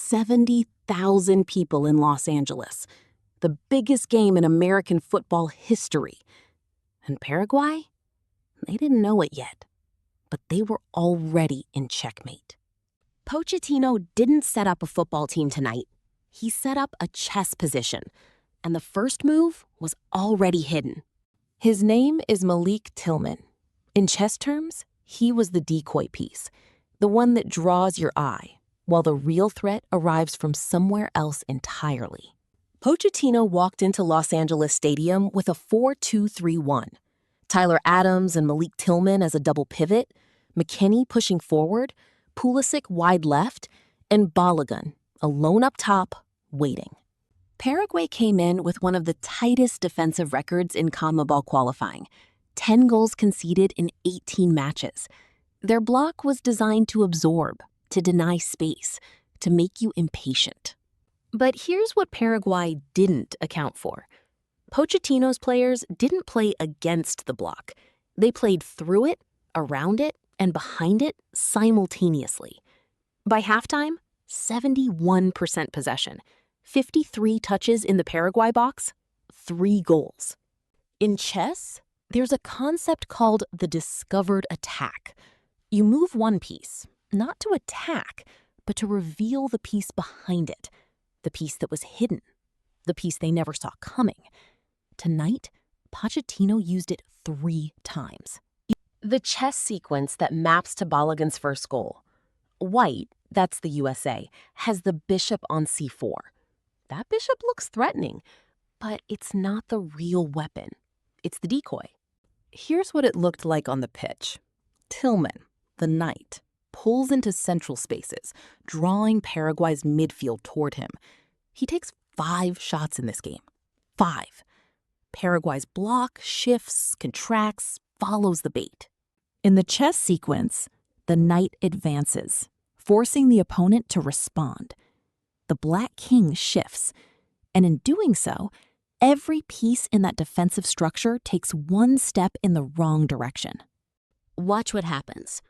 70,000 people in Los Angeles, the biggest game in American football history. And Paraguay? They didn't know it yet, but they were already in checkmate. Pochettino didn't set up a football team tonight. He set up a chess position, and the first move was already hidden. His name is Malik Tillman. In chess terms, he was the decoy piece, the one that draws your eye, while the real threat arrives from somewhere else entirely. Pochettino walked into Los Angeles Stadium with a 4-2-3-1. Tyler Adams and Malik Tillman as a double pivot, McKennie pushing forward, Pulisic wide left, and Balogun alone up top, waiting. Paraguay came in with one of the tightest defensive records in CONMEBOL qualifying, 10 goals conceded in 18 matches. Their block was designed to absorb, to deny space, to make you impatient. But here's what Paraguay didn't account for. Pochettino's players didn't play against the block. They played through it, around it, and behind it simultaneously. By halftime, 71% possession, 53 touches in the Paraguay box, 3 goals. In chess, there's a concept called the discovered attack. You move one piece, not to attack, but to reveal the piece behind it, the piece that was hidden, the piece they never saw coming. Tonight, Pochettino used it 3 times. The chess sequence that maps to Balogun's first goal. White, that's the USA, has the bishop on c4. That bishop looks threatening, but it's not the real weapon. It's the decoy. Here's what it looked like on the pitch. Tillman, the knight, pulls into central spaces, drawing Paraguay's midfield toward him. He takes 5 shots in this game. 5. Paraguay's block shifts, contracts, follows the bait. In the chess sequence, the knight advances, forcing the opponent to respond. The black king shifts, and in doing so, every piece in that defensive structure takes one step in the wrong direction. Watch what happens.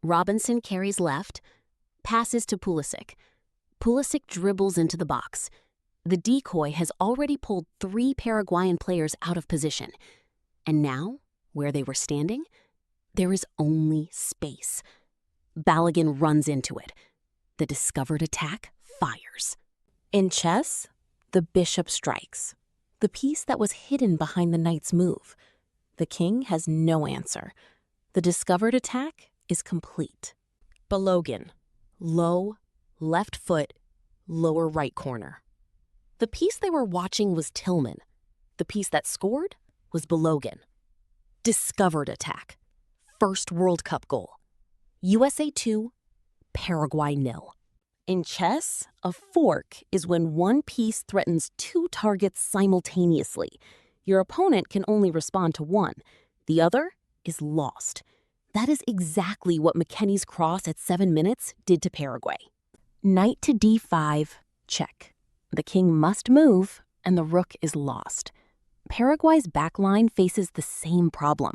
Robinson carries left, passes to Pulisic. Pulisic dribbles into the box. The decoy has already pulled 3 Paraguayan players out of position. And now, where they were standing, there is only space. Balogun runs into it. The discovered attack fires. In chess, the bishop strikes, the piece that was hidden behind the knight's move. The king has no answer. The discovered attack is complete. Balogun, low, left foot, lower right corner. The piece they were watching was Tillman. The piece that scored was Balogun. Discovered attack. First World Cup goal. USA 2, Paraguay 0. In chess, a fork is when one piece threatens 2 targets simultaneously. Your opponent can only respond to one. The other is lost. That is exactly what McKennie's cross at 7 minutes did to Paraguay. Knight to d5, check. The king must move, and the rook is lost. Paraguay's backline faces the same problem.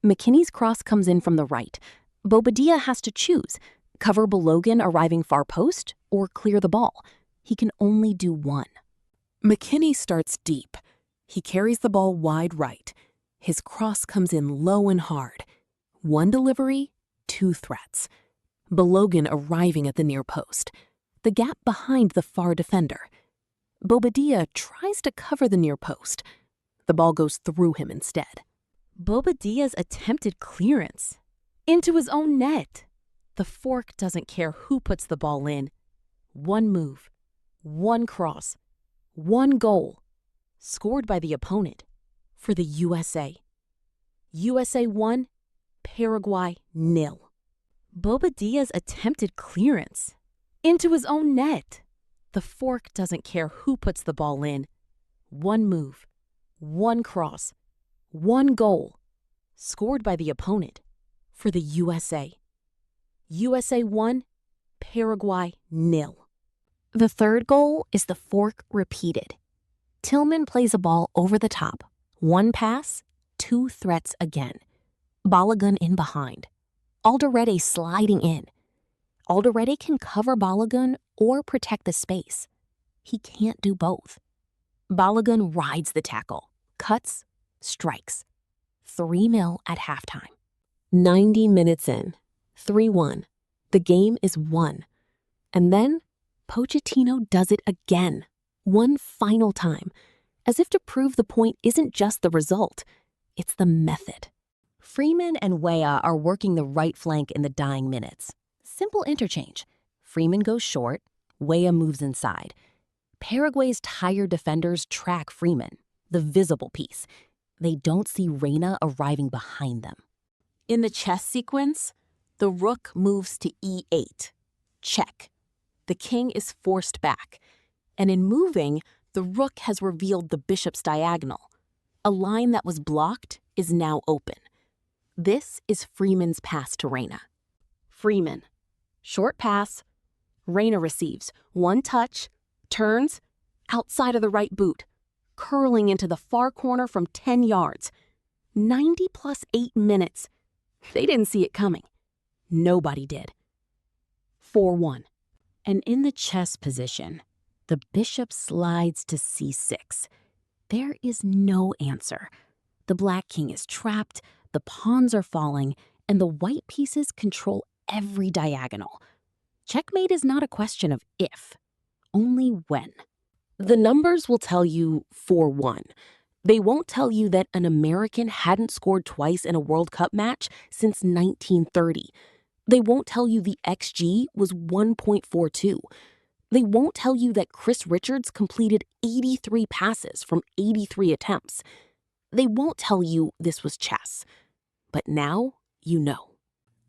McKennie's cross comes in from the right. Bobadilla has to choose, cover Balogun arriving far post or clear the ball. He can only do one. McKennie starts deep. He carries the ball wide right. His cross comes in low and hard. 1 delivery, 2 threats. Balogun arriving at the near post. The gap behind the far defender. Bobadilla tries to cover the near post. The ball goes through him instead. Bobadilla's attempted clearance into his own net. The fork doesn't care who puts the ball in. 1 move, 1 cross, 1 goal, scored by the opponent for the USA. USA 1, Paraguay 0. Bobadilla's attempted clearance into his own net. The fork doesn't care who puts the ball in. 1 move, 1 cross, 1 goal, scored by the opponent for the USA. USA 1, Paraguay 0. The third goal is the fork repeated. Tillman plays a ball over the top. 1 pass, 2 threats again. Balogun in behind. Alderete sliding in. Alderete can cover Balogun or protect the space. He can't do both. Balogun rides the tackle, cuts, strikes. 3-0 at halftime. 90 minutes in, 3-1. The game is won. And then Pochettino does it again, one final time, as if to prove the point isn't just the result, it's the method. Freeman and Weah are working the right flank in the dying minutes. Simple interchange. Freeman goes short, Weah moves inside. Paraguay's tired defenders track Freeman, the visible piece. They don't see Reyna arriving behind them. In the chess sequence, the rook moves to e8. Check. The king is forced back. And in moving, the rook has revealed the bishop's diagonal. A line that was blocked is now open. This is Freeman's pass to Reyna. Freeman. Short pass. Reyna receives. One touch. Turns. Outside of the right boot. Curling into the far corner from 10 yards. 90 plus 8 minutes. They didn't see it coming. Nobody did. 4-1. And in the chess position, the bishop slides to c6. There is no answer. The black king is trapped, the pawns are falling, and the white pieces control every diagonal. Checkmate is not a question of if, only when. The numbers will tell you 4-1. They won't tell you that an American hadn't scored twice in a World Cup match since 1930. They won't tell you the XG was 1.42. They won't tell you that Chris Richards completed 83 passes from 83 attempts. They won't tell you this was chess. But now you know.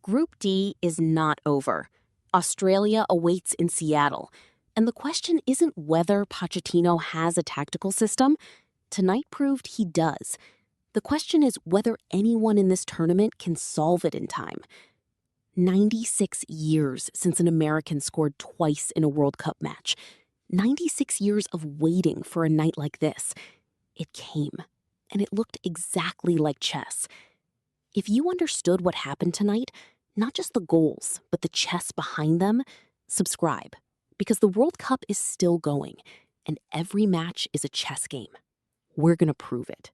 Group D is not over. Australia awaits in Seattle. And the question isn't whether Pochettino has a tactical system. Tonight proved he does. The question is whether anyone in this tournament can solve it in time. 96 years since an American scored twice in a World Cup match. 96 years of waiting for a night like this. It came, and it looked exactly like chess. If you understood what happened tonight, not just the goals, but the chess behind them, subscribe. Because the World Cup is still going, and every match is a chess game. We're going to prove it.